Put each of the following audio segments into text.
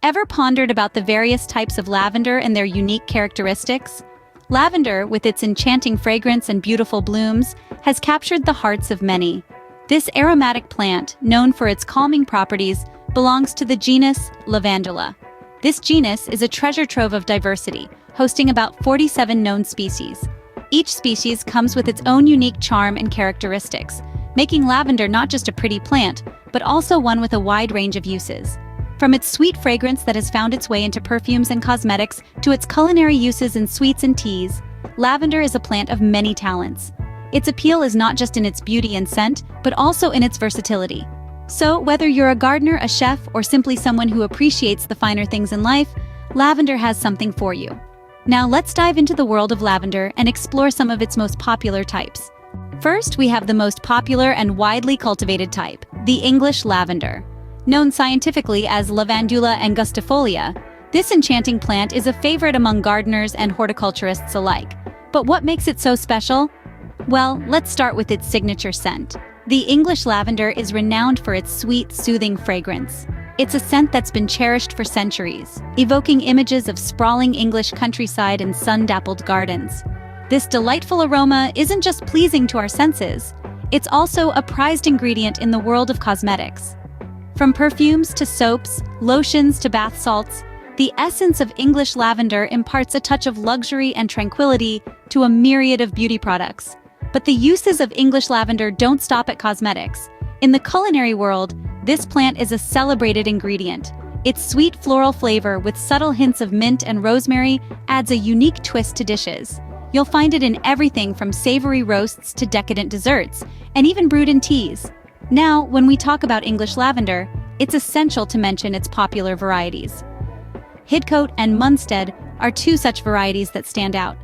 Ever pondered about the various types of lavender and their unique characteristics? Lavender, with its enchanting fragrance and beautiful blooms, has captured the hearts of many. This aromatic plant, known for its calming properties, belongs to the genus Lavandula. This genus is a treasure trove of diversity, hosting about 47 known species. Each species comes with its own unique charm and characteristics, making lavender not just a pretty plant, but also one with a wide range of uses. From its sweet fragrance that has found its way into perfumes and cosmetics to its culinary uses in sweets and teas, lavender is a plant of many talents. Its appeal is not just in its beauty and scent, but also in its versatility. So, whether you're a gardener, a chef, or simply someone who appreciates the finer things in life, lavender has something for you. Now let's dive into the world of lavender and explore some of its most popular types. First, we have the most popular and widely cultivated type, the English lavender. Known scientifically as Lavandula angustifolia, this enchanting plant is a favorite among gardeners and horticulturists alike. But what makes it so special? Well, let's start with its signature scent. The English lavender is renowned for its sweet, soothing fragrance. It's a scent that's been cherished for centuries, evoking images of sprawling English countryside and sun-dappled gardens. This delightful aroma isn't just pleasing to our senses, it's also a prized ingredient in the world of cosmetics. From perfumes to soaps, lotions to bath salts, the essence of English lavender imparts a touch of luxury and tranquility to a myriad of beauty products. But the uses of English lavender don't stop at cosmetics. In the culinary world, this plant is a celebrated ingredient. Its sweet floral flavor with subtle hints of mint and rosemary adds a unique twist to dishes. You'll find it in everything from savory roasts to decadent desserts, and even brewed in teas. Now, when we talk about English lavender, it's essential to mention its popular varieties. Hidcote and Munstead are two such varieties that stand out.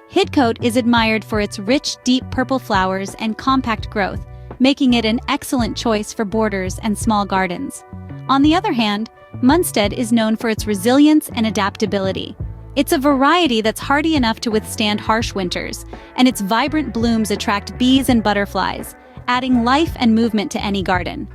Hidcote is admired for its rich, deep purple flowers and compact growth, making it an excellent choice for borders and small gardens. On the other hand, Munstead is known for its resilience and adaptability. It's a variety that's hardy enough to withstand harsh winters, and its vibrant blooms attract bees and butterflies, adding life and movement to any garden.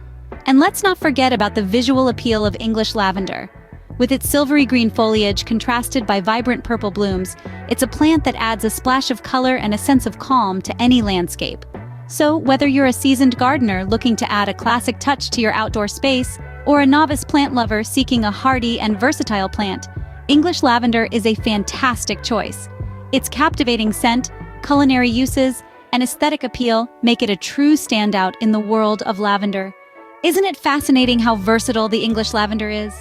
And let's not forget about the visual appeal of English lavender. With its silvery green foliage contrasted by vibrant purple blooms, it's a plant that adds a splash of color and a sense of calm to any landscape. So, whether you're a seasoned gardener looking to add a classic touch to your outdoor space, or a novice plant lover seeking a hardy and versatile plant, English lavender is a fantastic choice. Its captivating scent, culinary uses, and aesthetic appeal make it a true standout in the world of lavender. Isn't it fascinating how versatile the English lavender is?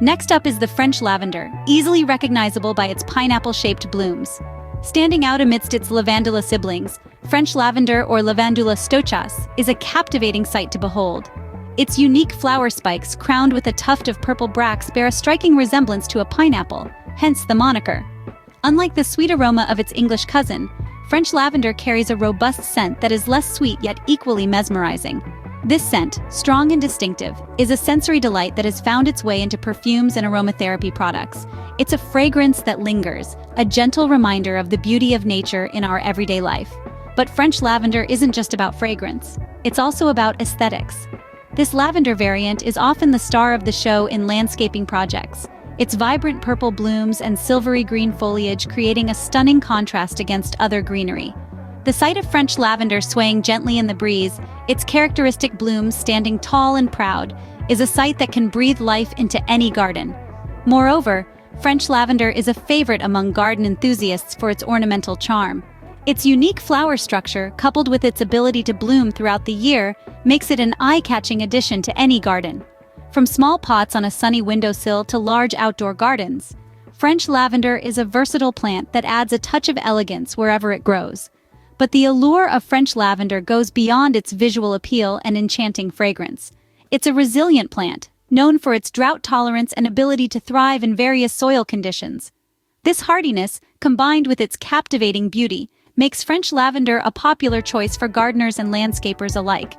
Next up is the French lavender, easily recognizable by its pineapple-shaped blooms. Standing out amidst its Lavandula siblings, French lavender or Lavandula stoechas is a captivating sight to behold. Its unique flower spikes, crowned with a tuft of purple bracts, bear a striking resemblance to a pineapple, hence the moniker. Unlike the sweet aroma of its English cousin, French lavender carries a robust scent that is less sweet yet equally mesmerizing. This scent, strong and distinctive, is a sensory delight that has found its way into perfumes and aromatherapy products. It's a fragrance that lingers, a gentle reminder of the beauty of nature in our everyday life. But French lavender isn't just about fragrance. It's also about aesthetics. This lavender variant is often the star of the show in landscaping projects, its vibrant purple blooms and silvery green foliage creating a stunning contrast against other greenery. The sight of French lavender swaying gently in the breeze, its characteristic blooms standing tall and proud, is a sight that can breathe life into any garden. Moreover, French lavender is a favorite among garden enthusiasts for its ornamental charm. Its unique flower structure, coupled with its ability to bloom throughout the year, makes it an eye-catching addition to any garden. From small pots on a sunny windowsill to large outdoor gardens, French lavender is a versatile plant that adds a touch of elegance wherever it grows. But the allure of French lavender goes beyond its visual appeal and enchanting fragrance. It's a resilient plant, known for its drought tolerance and ability to thrive in various soil conditions. This hardiness, combined with its captivating beauty, makes French lavender a popular choice for gardeners and landscapers alike.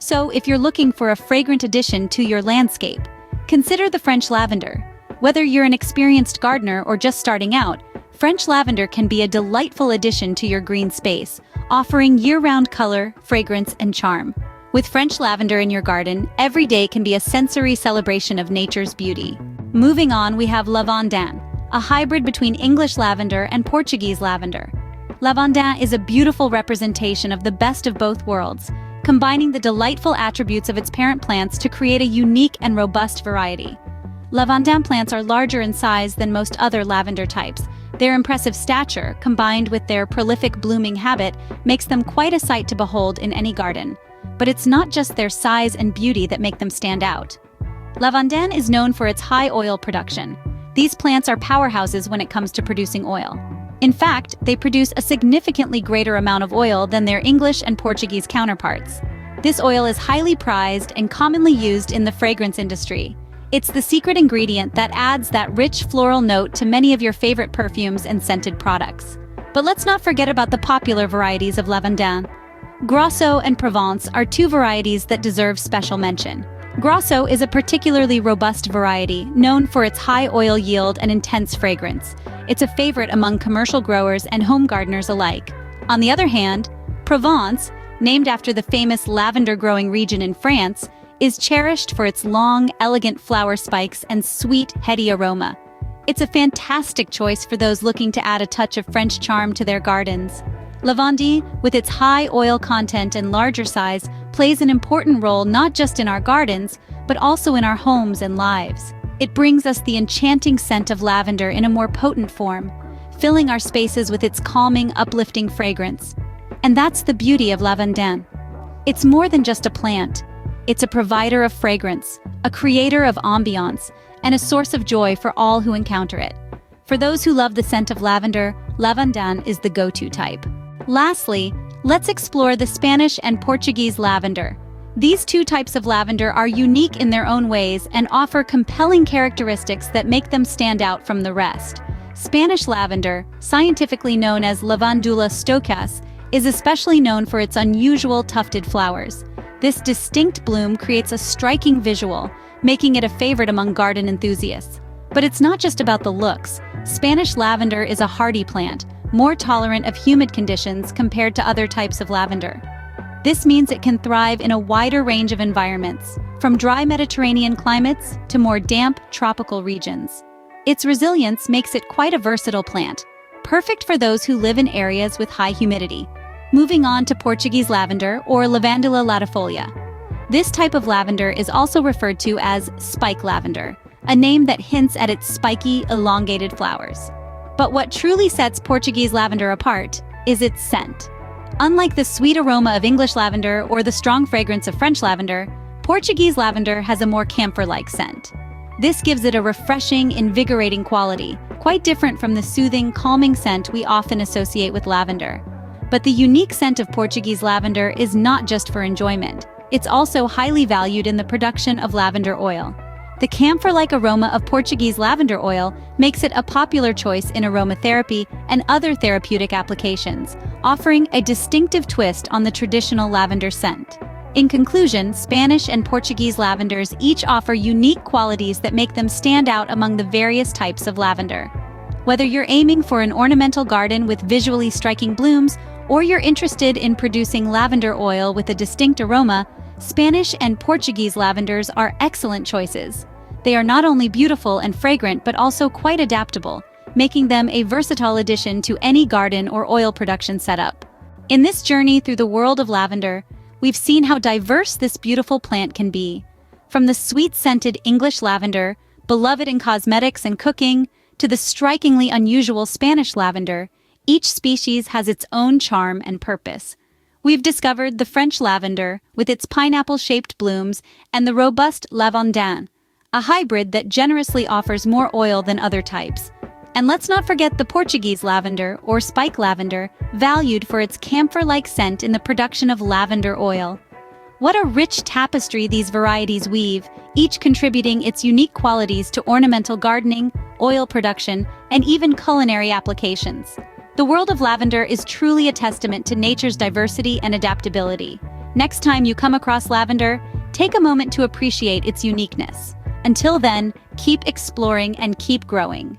So, if you're looking for a fragrant addition to your landscape, consider the French lavender. Whether you're an experienced gardener or just starting out, French lavender can be a delightful addition to your green space, offering year-round color, fragrance, and charm. With French lavender in your garden, every day can be a sensory celebration of nature's beauty. Moving on, we have Lavandin, a hybrid between English lavender and Portuguese lavender. Lavandin is a beautiful representation of the best of both worlds, combining the delightful attributes of its parent plants to create a unique and robust variety. Lavandin plants are larger in size than most other lavender types. Their impressive stature, combined with their prolific blooming habit, makes them quite a sight to behold in any garden. But it's not just their size and beauty that make them stand out. Lavandin is known for its high oil production. These plants are powerhouses when it comes to producing oil. In fact, they produce a significantly greater amount of oil than their English and Portuguese counterparts. This oil is highly prized and commonly used in the fragrance industry. It's the secret ingredient that adds that rich floral note to many of your favorite perfumes and scented products. But let's not forget about the popular varieties of Lavandin. Grosso and Provence are two varieties that deserve special mention. Grosso is a particularly robust variety, known for its high oil yield and intense fragrance. It's a favorite among commercial growers and home gardeners alike. On the other hand, Provence, named after the famous lavender growing region in France, is cherished for its long, elegant flower spikes and sweet, heady aroma. It's a fantastic choice for those looking to add a touch of French charm to their gardens. Lavandin, with its high oil content and larger size, plays an important role not just in our gardens, but also in our homes and lives. It brings us the enchanting scent of lavender in a more potent form, filling our spaces with its calming, uplifting fragrance. And that's the beauty of Lavandin. It's more than just a plant. It's a provider of fragrance, a creator of ambiance, and a source of joy for all who encounter it. For those who love the scent of lavender, Lavandin is the go-to type. Lastly, let's explore the Spanish and Portuguese lavender. These two types of lavender are unique in their own ways and offer compelling characteristics that make them stand out from the rest. Spanish lavender, scientifically known as Lavandula stoechas, is especially known for its unusual tufted flowers. This distinct bloom creates a striking visual, making it a favorite among garden enthusiasts. But it's not just about the looks. Spanish lavender is a hardy plant, more tolerant of humid conditions compared to other types of lavender. This means it can thrive in a wider range of environments, from dry Mediterranean climates to more damp tropical regions. Its resilience makes it quite a versatile plant, perfect for those who live in areas with high humidity. Moving on to Portuguese lavender, or Lavandula latifolia. This type of lavender is also referred to as spike lavender, a name that hints at its spiky, elongated flowers. But what truly sets Portuguese lavender apart is its scent. Unlike the sweet aroma of English lavender or the strong fragrance of French lavender, Portuguese lavender has a more camphor-like scent. This gives it a refreshing, invigorating quality, quite different from the soothing, calming scent we often associate with lavender. But the unique scent of Portuguese lavender is not just for enjoyment. It's also highly valued in the production of lavender oil. The camphor-like aroma of Portuguese lavender oil makes it a popular choice in aromatherapy and other therapeutic applications, offering a distinctive twist on the traditional lavender scent. In conclusion, Spanish and Portuguese lavenders each offer unique qualities that make them stand out among the various types of lavender. Whether you're aiming for an ornamental garden with visually striking blooms, or you're interested in producing lavender oil with a distinct aroma, Spanish and Portuguese lavenders are excellent choices. They are not only beautiful and fragrant but also quite adaptable, making them a versatile addition to any garden or oil production setup. In this journey through the world of lavender, we've seen how diverse this beautiful plant can be. From the sweet-scented English lavender, beloved in cosmetics and cooking, to the strikingly unusual Spanish lavender, each species has its own charm and purpose. We've discovered the French lavender, with its pineapple-shaped blooms, and the robust Lavandin, a hybrid that generously offers more oil than other types. And let's not forget the Portuguese lavender, or spike lavender, valued for its camphor-like scent in the production of lavender oil. What a rich tapestry these varieties weave, each contributing its unique qualities to ornamental gardening, oil production, and even culinary applications. The world of lavender is truly a testament to nature's diversity and adaptability. Next time you come across lavender, take a moment to appreciate its uniqueness. Until then, keep exploring and keep growing.